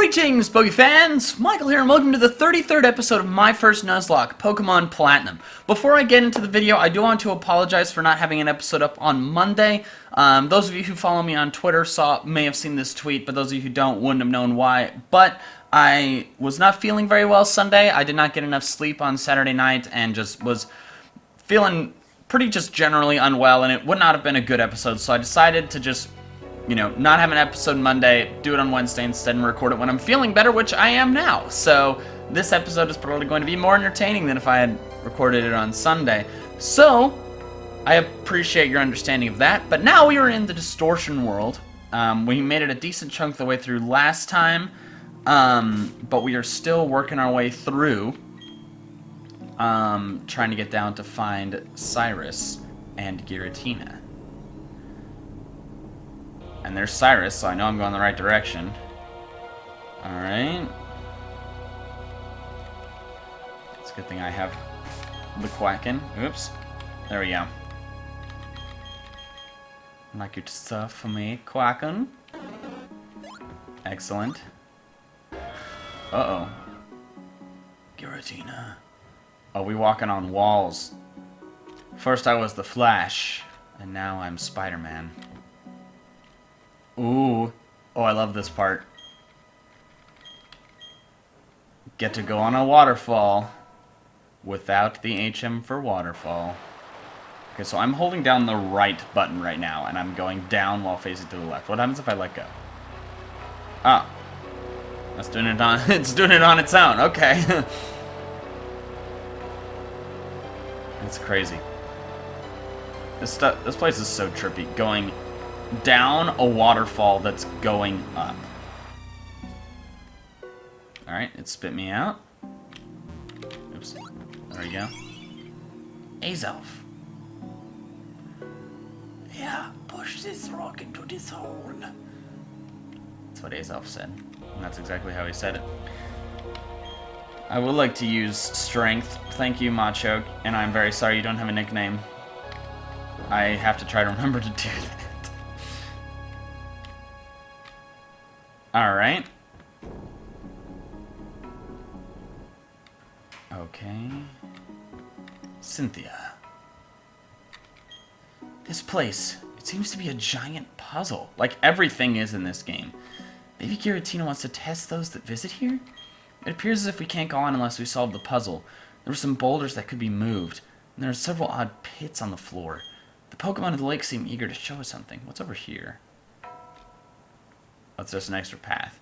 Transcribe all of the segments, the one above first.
Greetings, Poke fans! Michael here, and welcome to the 33rd episode of my first Nuzlocke, Pokemon Platinum. Before I get into the video, I do want to apologize for not having an episode up on Monday. Those of you who follow me on Twitter may have seen this tweet, but those of you who don't wouldn't have known why. But I was not feeling very well Sunday. I did not get enough sleep on Saturday night, and just was feeling pretty just generally unwell, and it would not have been a good episode, so I decided to just, you know, not have an episode Monday, do it on Wednesday instead, and record it when I'm feeling better, which I am now. So this episode is probably going to be more entertaining than if I had recorded it on Sunday. So I appreciate your understanding of that. But now we are in the Distortion World. We made it a decent chunk of the way through last time, but we are still working our way through, trying to get down to find Cyrus and Giratina. And there's Cyrus, so I know I'm going the right direction. Alright. It's a good thing I have the Quackin'. Oops. There we go. Like you to stuff for me, Quackin'. Excellent. Uh-oh. Giratina. Oh, we walking on walls. First I was the Flash, and now I'm Spider-Man. Ooh. Oh, I love this part. Get to go on a waterfall without the HM for waterfall. Okay, so I'm holding down the right button right now, and I'm going down while facing to the left. What happens if I let go? Oh. That's doing it on it's doing it on its own. Okay. It's crazy. This place is so trippy. Going down a waterfall that's going up. Alright, it spit me out. Oops. There we go. Azelf. Yeah, push this rock into this hole. That's what Azelf said. And that's exactly how he said it. I would like to use strength. Thank you, Macho. And I'm very sorry you don't have a nickname. I have to try to remember to do that. Alright. Okay. Cynthia. This place, it seems to be a giant puzzle. Like everything is in this game. Maybe Giratina wants to test those that visit here? It appears as if we can't go on unless we solve the puzzle. There were some boulders that could be moved, and there are several odd pits on the floor. The Pokemon of the lake seem eager to show us something. What's over here? That's just an extra path.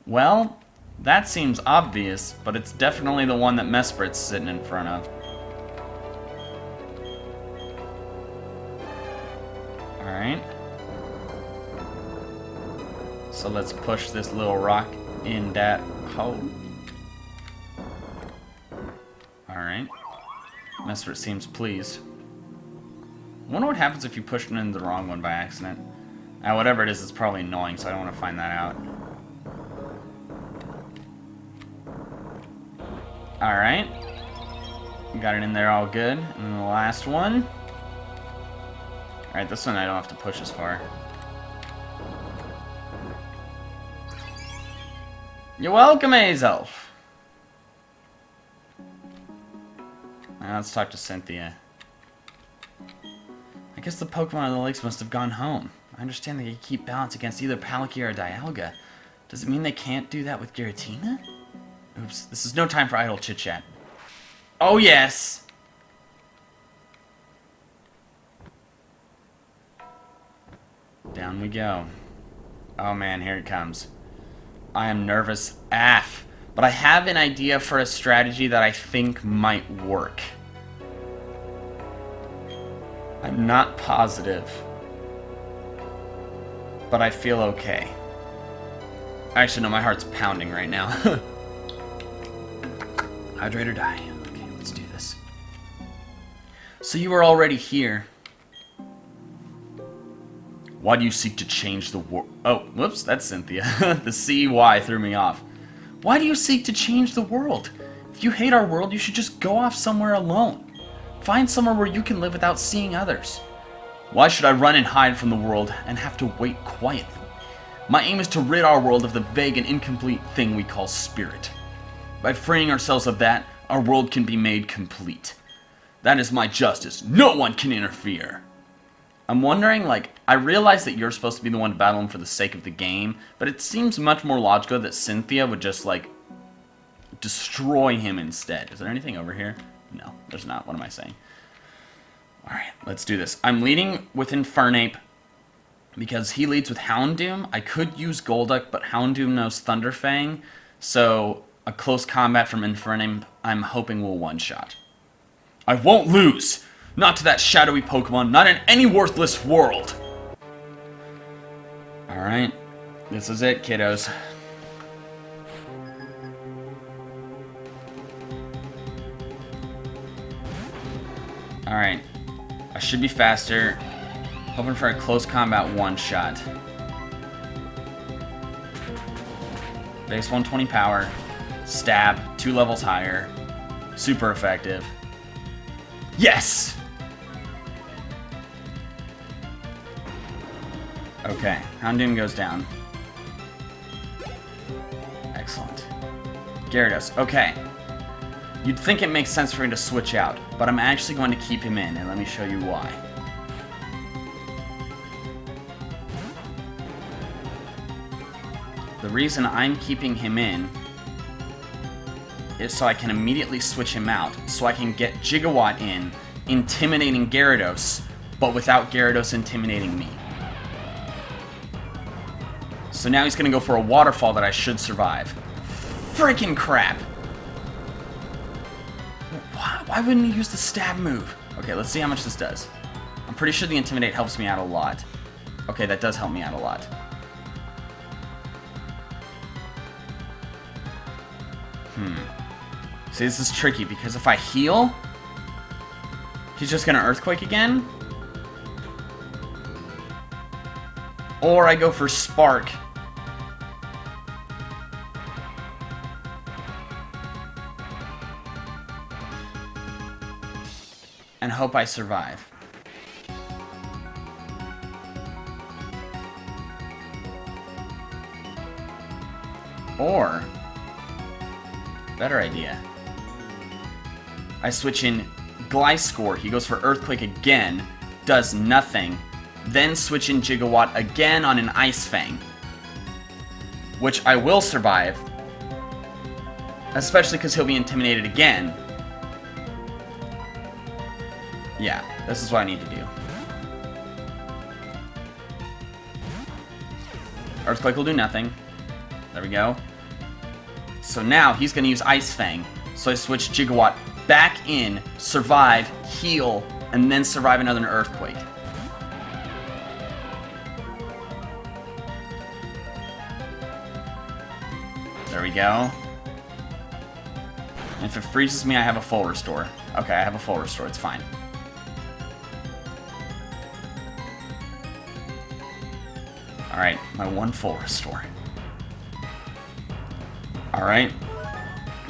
Well, that seems obvious, but it's definitely the one that Mesprit's sitting in front of. Alright. So let's push this little rock in that hole. Alright. Mesprit seems pleased. I wonder what happens if you push it into the wrong one by accident. Whatever it is, it's probably annoying, so I don't want to find that out. Alright. Got it in there all good. And then the last one. Alright, this one I don't have to push as far. You're welcome, Azelf! Now let's talk to Cynthia. I guess the Pokemon of the lakes must have gone home. I understand they can keep balance against either Palkia or Dialga. Does it mean they can't do that with Giratina? Oops, this is no time for idle chit-chat. Oh yes! Down we go. Oh man, here it comes. I am nervous AF, but I have an idea for a strategy that I think might work. I'm not positive, but I feel okay. Actually, no, my heart's pounding right now. Hydrate or die. Okay, let's do this. So you were already here. Why do you seek to change the world? Oh, whoops, that's Cynthia. The CY threw me off. Why do you seek to change the world? If you hate our world, you should just go off somewhere alone. Find somewhere where you can live without seeing others. Why should I run and hide from the world and have to wait quietly? My aim is to rid our world of the vague and incomplete thing we call spirit. By freeing ourselves of that, our world can be made complete. That is my justice. No one can interfere. I'm wondering, like, I realize that you're supposed to be the one to battle him for the sake of the game, but it seems much more logical that Cynthia would just, like, destroy him instead. Is there anything over here? No, there's not. What am I saying? Alright, let's do this. I'm leading with Infernape because he leads with Houndoom. I could use Golduck, but Houndoom knows Thunderfang, so a close combat from Infernape I'm hoping will one-shot. I won't lose! Not to that shadowy Pokemon, not in any worthless world! Alright, this is it, kiddos. Alright, I should be faster. Hoping for a close combat one-shot. Base 120 power. Stab, 2 levels higher. Super effective. Yes! Okay, Houndoom goes down. Excellent. Gyarados, okay. You'd think it makes sense for me to switch out, but I'm actually going to keep him in, and let me show you why. The reason I'm keeping him in is so I can immediately switch him out, so I can get Gigawatt in, intimidating Gyarados, but without Gyarados intimidating me. So now he's going to go for a waterfall that I should survive. Freaking crap! Why wouldn't he use the stab move? Okay, let's see how much this does. I'm pretty sure the Intimidate helps me out a lot. Okay, that does help me out a lot. See, this is tricky, because if I heal, he's just going to Earthquake again. Or I go for Spark. And hope I survive. Or, better idea. I switch in Gliscor, he goes for Earthquake again, does nothing, then switch in Gigawatt again on an Ice Fang. Which I will survive, especially because he'll be intimidated again. Yeah, this is what I need to do. Earthquake will do nothing. There we go. So now he's going to use Ice Fang. So I switch Gigawatt back in, survive, heal, and then survive another Earthquake. There we go. And if it freezes me, I have a full restore. Okay, I have a full restore. It's fine. Alright, my one full restore. Alright.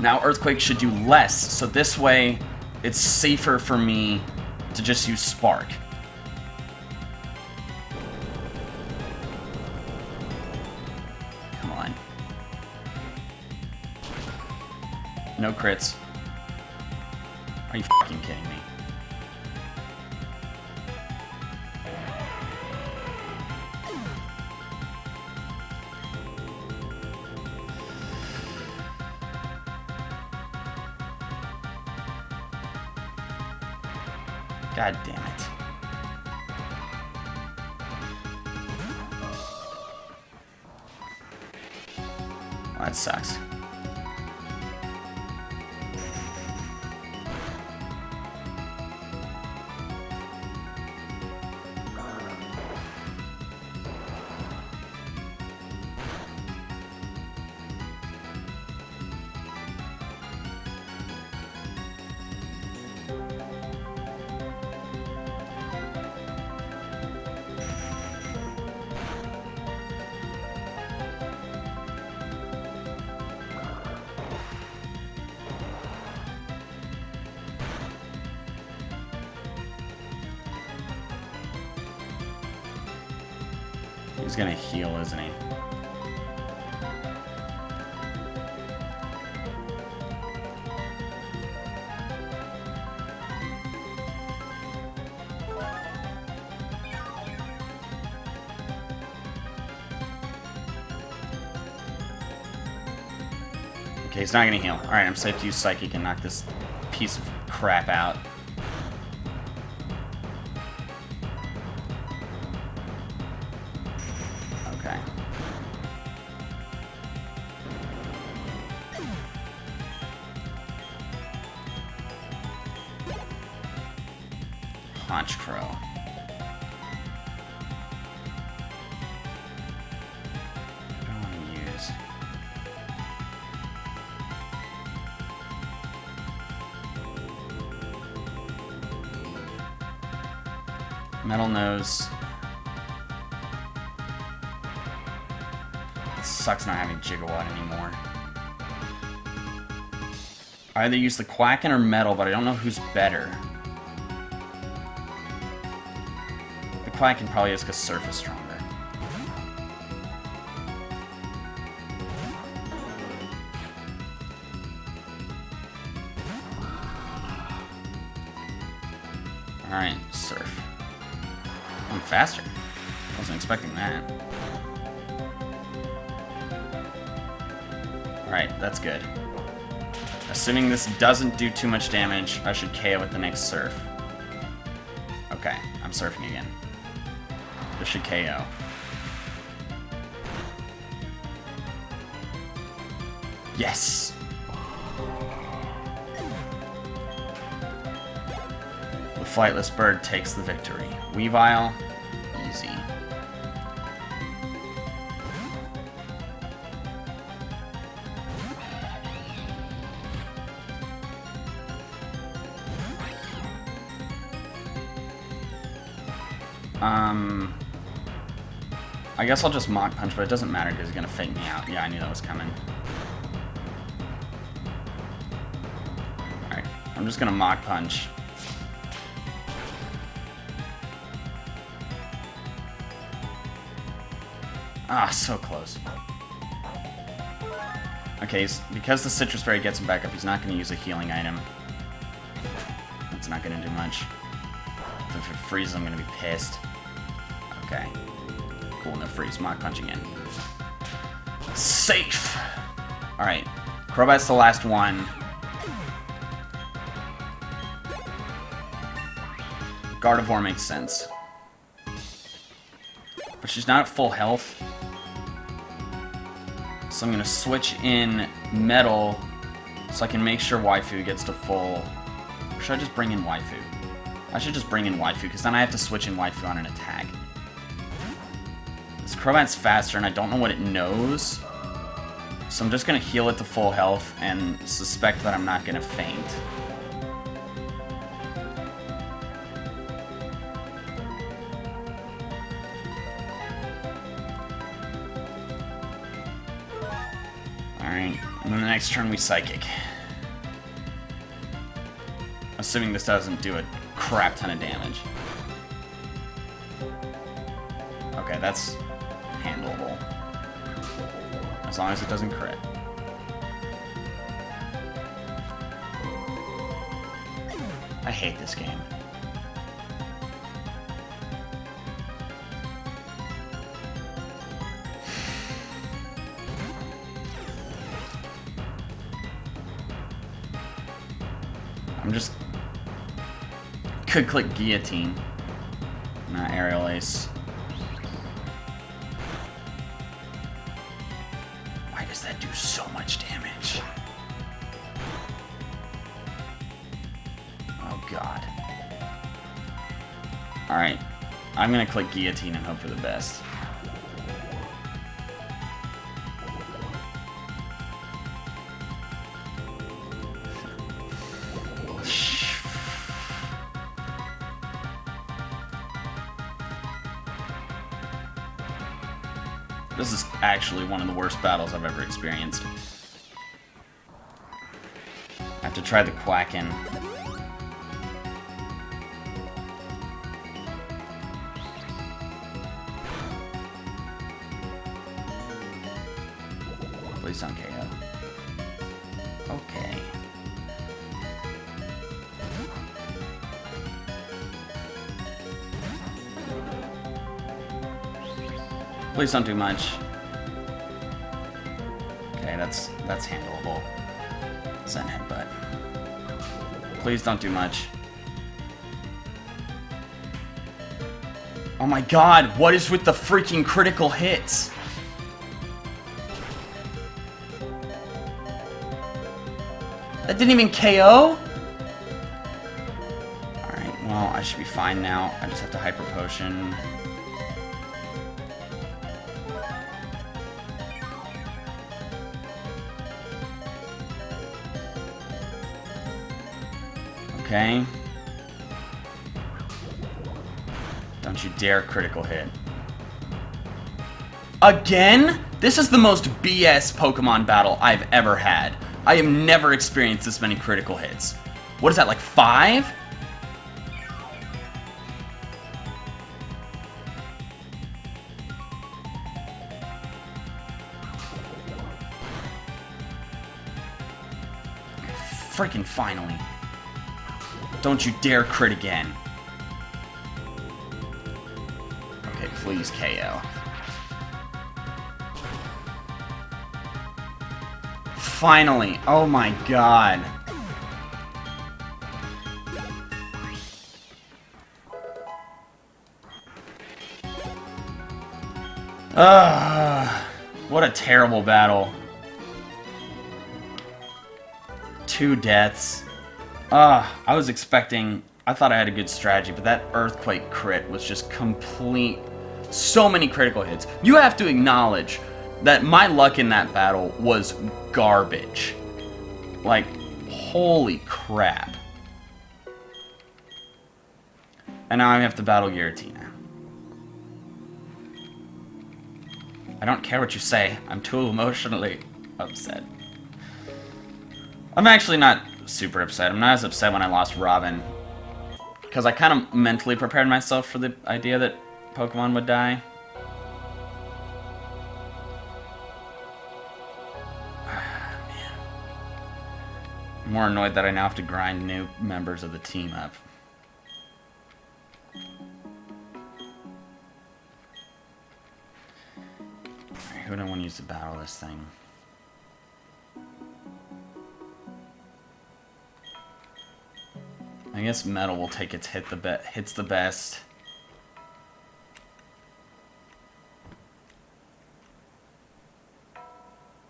Now Earthquake should do less, so this way it's safer for me to just use Spark. Come on. No crits. Are you fucking kidding me? God damn it. Well, that sucks. He's gonna heal, isn't he? Okay, he's not gonna heal. Alright, I'm safe to use Psychic and knock this piece of crap out. Okay. Haunch Crow. Metal Nose. It sucks not having Gigawatt anymore. I either use the Quacken or Metal, but I don't know who's better. The Quacken probably is because Surf is stronger. Alright, Surf. I'm faster. Wasn't expecting that. Alright, that's good. Assuming this doesn't do too much damage, I should KO with the next Surf. Okay, I'm surfing again. This should KO. Yes! The flightless bird takes the victory. Weavile, easy. I guess I'll just Mach Punch, but it doesn't matter because he's gonna fake me out. Yeah, I knew that was coming. Alright, I'm just gonna Mach Punch. Ah, so close. Okay, because the Citrus Berry gets him back up, he's not going to use a healing item. That's not going to do much. If it freezes, I'm going to be pissed. Okay. Cool, no freeze. Mach Punch again. Safe! Alright. Crobat's the last one. Gardevoir makes sense. But she's not at full health. So I'm going to switch in Metal so I can make sure Waifu gets to full... Or should I just bring in Waifu? I should just bring in Waifu, because then I have to switch in Waifu on an attack. This Crobat's faster, and I don't know what it knows. So I'm just going to heal it to full health and suspect that I'm not going to faint. Alright, and then the next turn we Psychic. Assuming this doesn't do a crap ton of damage. Okay, that's handleable. As long as it doesn't crit. I hate this game. I'm just... Could click Guillotine. Not Aerial Ace. Why does that do so much damage? Oh god. Alright. I'm gonna click Guillotine and hope for the best. This is actually one of the worst battles I've ever experienced. I have to try the Quacken. Please don't KO. Okay. Please don't do much. Okay, that's handleable. Zen Headbutt. Please don't do much. Oh my god, what is with the freaking critical hits? That didn't even KO? Alright, well, I should be fine now. I just have to Hyper Potion. Okay. Don't you dare critical hit. Again? This is the most BS Pokemon battle I've ever had. I have never experienced this many critical hits. What is that, like 5? Freaking finally. Don't you dare crit again. Okay, please KO. Finally. Oh my god. Ugh. What a terrible battle. 2 deaths. I was expecting... I thought I had a good strategy, but that Earthquake crit was just complete... So many critical hits. You have to acknowledge that my luck in that battle was garbage. Like, holy crap. And now I have to battle Giratina. I don't care what you say. I'm too emotionally upset. I'm actually not super upset. I'm not as upset when I lost Robin. Because I kind of mentally prepared myself for the idea that Pokemon would die. Man. I'm more annoyed that I now have to grind new members of the team up. Alright, who do I want to use to battle this thing? I guess Metal will take its hits the best.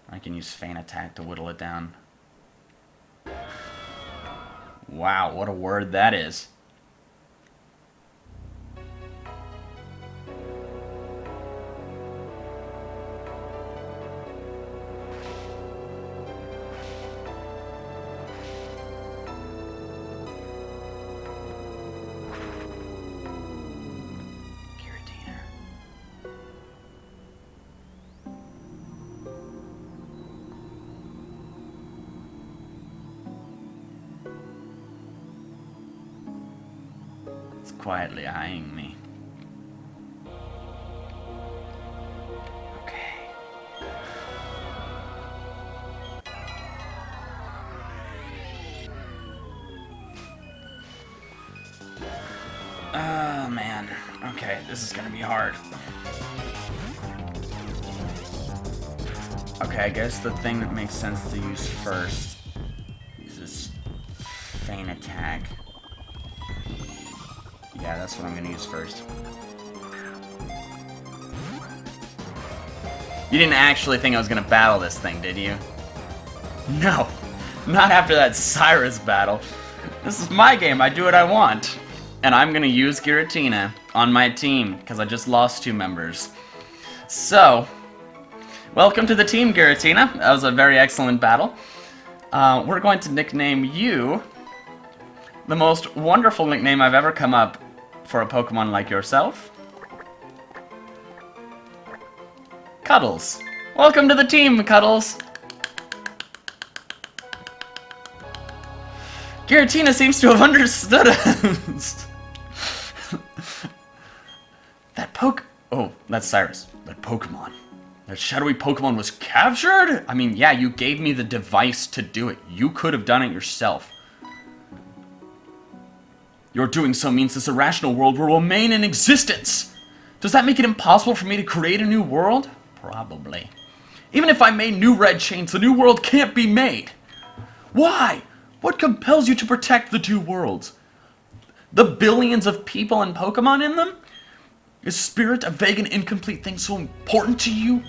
I can use Feint Attack to whittle it down. Wow, what a word that is. Quietly eyeing me. Okay. Oh man. Okay, this is gonna be hard. Okay, I guess the thing that makes sense to use first is this Feint Attack. Yeah, that's what I'm gonna use first. You didn't actually think I was gonna battle this thing, did you? No, not after that Cyrus battle. This is my game, I do what I want. And I'm gonna use Giratina on my team, because I just lost 2 members. So, welcome to the team, Giratina. That was a very excellent battle. We're going to nickname you the most wonderful nickname I've ever come up for a Pokemon like yourself. Cuddles. Welcome to the team, Cuddles. Giratina seems to have understood us. Oh, that's Cyrus. That Pokemon. That shadowy Pokemon was captured? I mean, yeah, you gave me the device to do it. You could have done it yourself. Your doing so means this irrational world will remain in existence. Does that make it impossible for me to create a new world? Probably. Even if I made new red chains, the new world can't be made. Why? What compels you to protect the two worlds? The billions of people and Pokemon in them? Is spirit a vague and incomplete thing so important to you?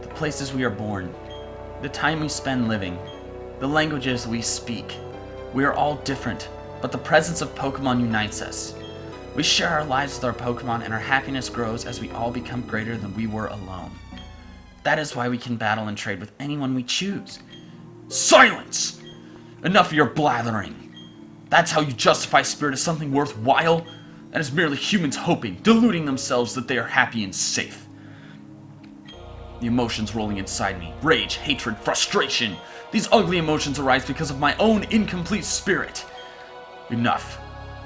The places we are born, the time we spend living, the languages we speak. We are all different, but the presence of Pokemon unites us. We share our lives with our Pokemon, and our happiness grows as we all become greater than we were alone. That is why we can battle and trade with anyone we choose. Silence! Enough of your blathering. That's how you justify spirit as something worthwhile? That is merely humans hoping, deluding themselves that they are happy and safe. The emotions rolling inside me, rage, hatred, frustration. These ugly emotions arise because of my own incomplete spirit. Enough.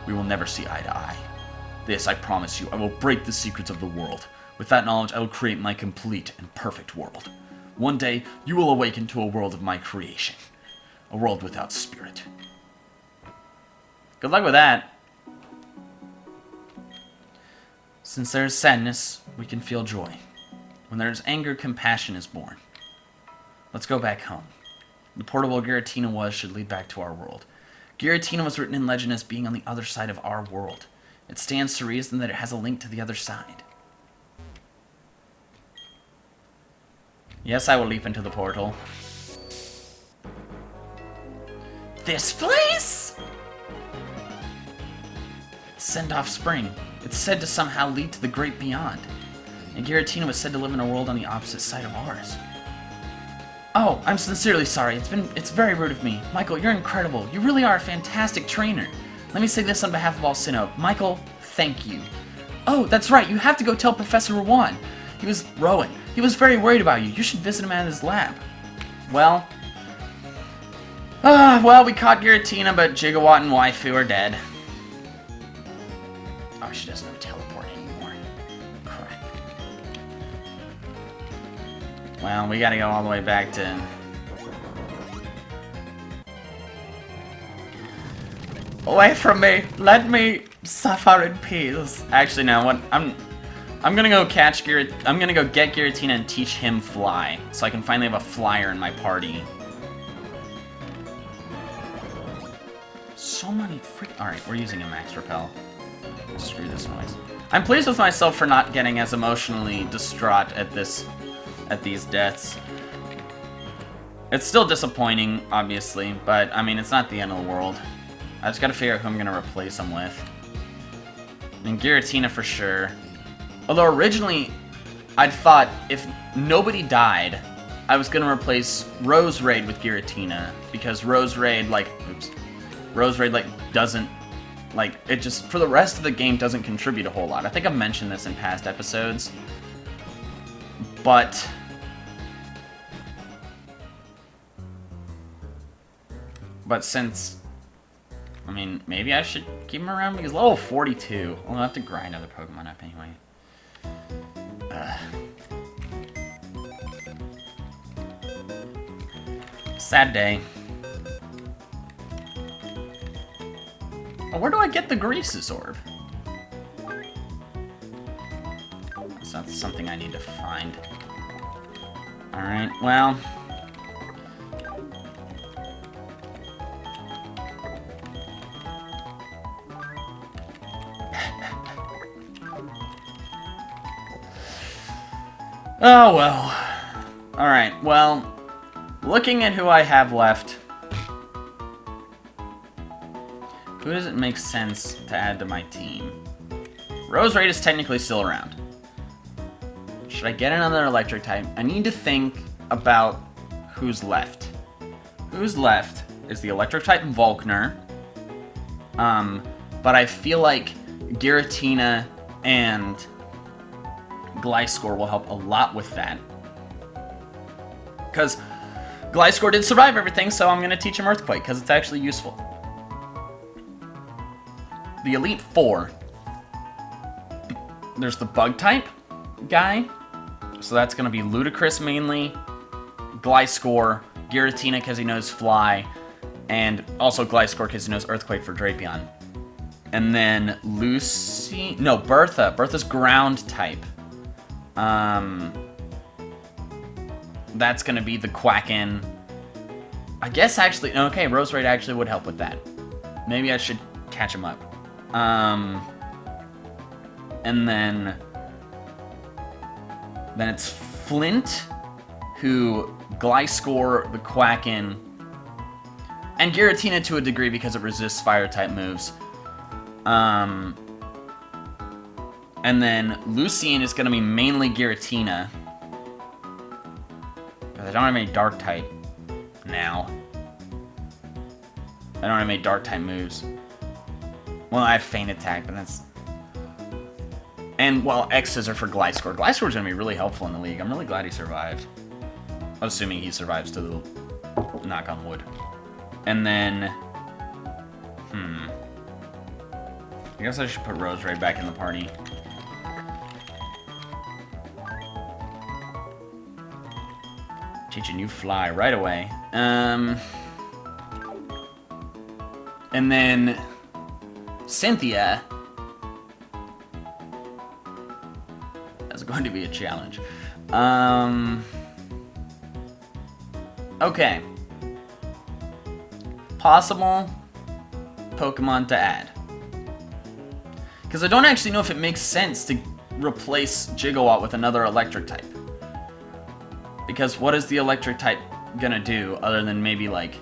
We will never see eye to eye. This, I promise you, I will break the secrets of the world. With that knowledge, I will create my complete and perfect world. One day, you will awaken to a world of my creation. A world without spirit. Good luck with that. Since there is sadness, we can feel joy. When there is anger, compassion is born. Let's go back home. The portable Giratina was should lead back to our world. Giratina was written in legend as being on the other side of our world. It stands to reason that it has a link to the other side. Yes, I will leap into the portal. This place? Send off spring. It's said to somehow lead to the great beyond. And Giratina was said to live in a world on the opposite side of ours. Oh, I'm sincerely sorry. It's very rude of me. Michael, you're incredible. You really are a fantastic trainer. Let me say this on behalf of all Sinnoh. Michael, thank you. Oh, that's right. You have to go tell Professor Rowan. Rowan. He was very worried about you. You should visit him at his lab. Well, we caught Giratina, but Gigawatt and Waifu are dead. Oh, she doesn't know teleport anymore. Crap. Well, we gotta go all the way back to... Away from me! Let me suffer in peace. Actually, no. What I'm gonna go catch I'm gonna go get Giratina and teach him fly, so I can finally have a flyer in my party. So many Alright, we're using a max repel. Screw this noise. I'm pleased with myself for not getting as emotionally distraught at these deaths. It's still disappointing, obviously, but I mean, it's not the end of the world. I just gotta figure out who I'm gonna replace them with. And Giratina for sure. Although originally, I'd thought if nobody died, I was gonna replace Rose Raid with Giratina, because Rose Raid, like, doesn't, like, it just, for the rest of the game, doesn't contribute a whole lot. I think I've mentioned this in past episodes, but since, I mean, maybe I should keep him around, because level 42, I'll have to grind other Pokemon up anyway. Sad day. Oh, where do I get the Greases Orb? That's not something I need to find. Alright, well... Oh, well. Alright, well, looking at who I have left, who does it make sense to add to my team? Rose Raid is technically still around. Should I get another electric type? I need to think about who's left. Who's left is the electric type Volkner, but I feel like Giratina and Gliscor will help a lot with that. Because Gliscor did survive everything, so I'm going to teach him Earthquake, because it's actually useful. The Elite Four. There's the Bug-type guy. So that's going to be Ludicrous mainly, Gliscor, Giratina because he knows Fly, and also Gliscor because he knows Earthquake for Drapion. And then Bertha. Bertha's Ground-type. That's gonna be the Quacken, I guess actually, okay, Roserade actually would help with that. Maybe I should catch him up. And then it's Flint, who Gliscor, the Quacken, and Giratina to a degree because it resists fire-type moves. And then Lucian is going to be mainly Giratina. Because I don't have any Dark-type now. I don't have any Dark-type moves. Well, I have Feint Attack, but that's... And, well, X's are for Gliscor. Gliscor's going to be really helpful in the league. I'm really glad he survived. Assuming he survives to the knock on wood. And then... I guess I should put Roserade back in the party. Teaching you fly right away. And then... Cynthia... That's going to be a challenge. Okay. Possible Pokemon to add. Because I don't actually know if it makes sense to replace Gigawatt with another electric type. Because what is the electric type gonna do other than maybe like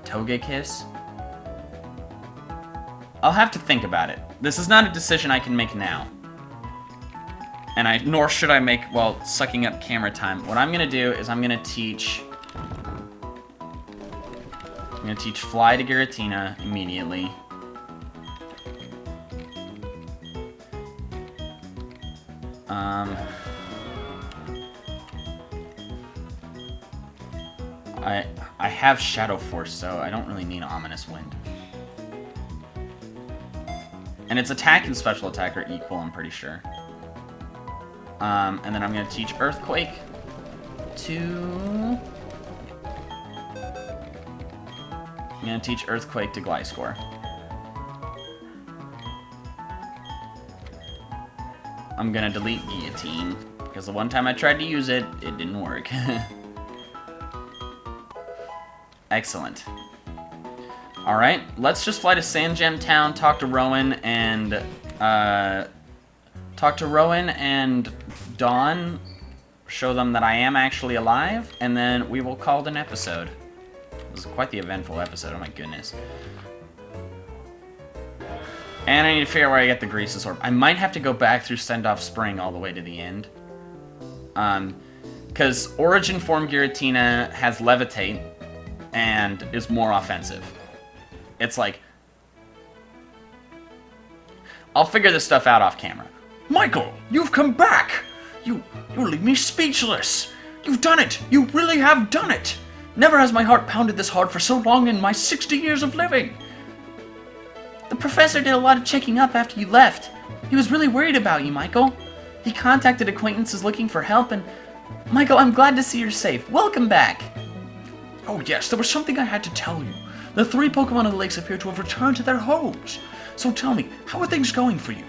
Togekiss? I'll have to think about it. This is not a decision I can make now. And nor should I make while sucking up camera time. What I'm gonna do is I'm gonna teach Fly to Giratina immediately. I have Shadow Force, so I don't really need Ominous Wind. And its attack and special attack are equal, I'm pretty sure. And then I'm going to teach Earthquake to... I'm going to teach Earthquake to Gliscor. I'm going to delete Guillotine, because the one time I tried to use it, it didn't work. Excellent. Alright, let's just fly to Sandgem Town, talk to Rowan and Dawn, show them that I am actually alive, and then we will call it an episode. This is quite the eventful episode, oh my goodness. And I need to figure out where I get the Greasus Orb. I might have to go back through Sendoff Spring all the way to the end. Because Origin Form Giratina has Levitate and is more offensive. It's like... I'll figure this stuff out off camera. Michael, you've come back! You leave me speechless! You've done it! You really have done it! Never has my heart pounded this hard for so long in my 60 years of living! The professor did a lot of checking up after you left. He was really worried about you, Michael. He contacted acquaintances looking for help, and... Michael, I'm glad to see you're safe. Welcome back! Oh yes, there was something I had to tell you. The 3 Pokemon of the lakes appear to have returned to their homes. So tell me, how are things going for you?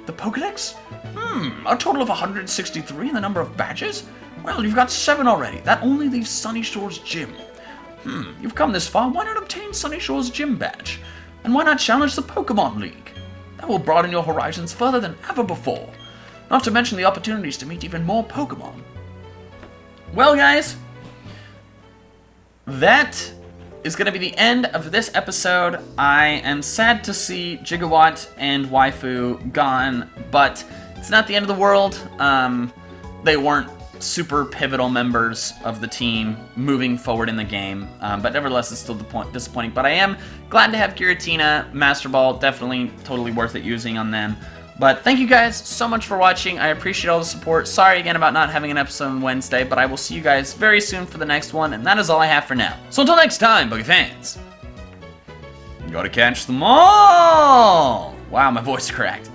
The Pokedex? A total of 163 in the number of badges? Well, you've got 7 already. That only leaves Sunny Shores Gym. You've come this far, why not obtain Sunny Shores Gym badge? And why not challenge the Pokemon League? That will broaden your horizons further than ever before. Not to mention the opportunities to meet even more Pokemon. Well, guys, that is going to be the end of this episode. I am sad to see Gigawatt and Waifu gone, but it's not the end of the world. They weren't super pivotal members of the team moving forward in the game, but nevertheless it's still disappointing. But I am glad to have Giratina, Master Ball, definitely totally worth it using on them. But thank you guys so much for watching. I appreciate all the support. Sorry again about not having an episode on Wednesday, but I will see you guys very soon for the next one, and that is all I have for now. So until next time, Poke fans, you gotta catch them all! Wow, my voice cracked.